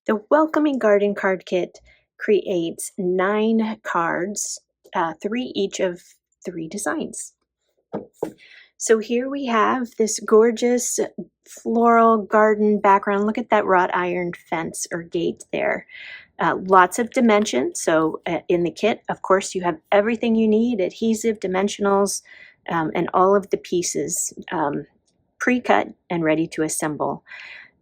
The Welcoming Garden card kit creates 9 cards, 3 each of 3 designs. So here we have this gorgeous floral garden background. Look at that wrought iron fence or gate there. Lots of dimension. So in the kit, of course, you have everything you need, adhesive, dimensionals, and all of the pieces pre-cut and ready to assemble.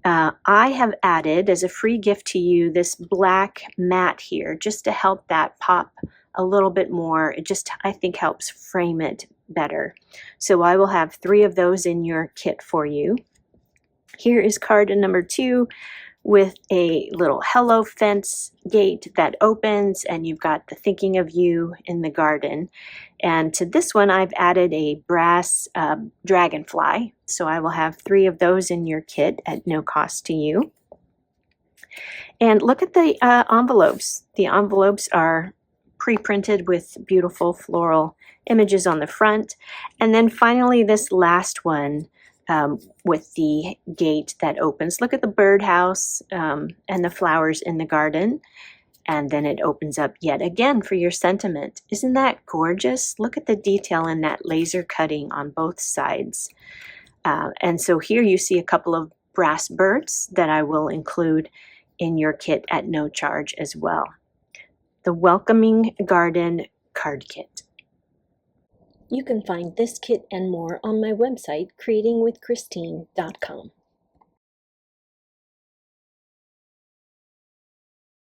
I have added as a free gift to you this black mat here just to help that pop a little bit more. It just, I think, helps frame it better. So I will have 3 of those in your kit for you. Here is card number 2 with a little hello fence gate that opens, and you've got the thinking of you in the garden. And to this one, I've added a brass dragonfly. So I will have 3 of those in your kit at no cost to you. And look at the envelopes. The envelopes are pre-printed with beautiful floral images on the front. And then finally, this last one with the gate that opens. Look at the birdhouse and the flowers in the garden. And then it opens up yet again for your sentiment. Isn't that gorgeous? Look at the detail in that laser cutting on both sides. And so here you see a couple of brass birds that I will include in your kit at no charge as well. The Welcoming Garden card kit. You can find this kit and more on my website, creatingwithchristine.com.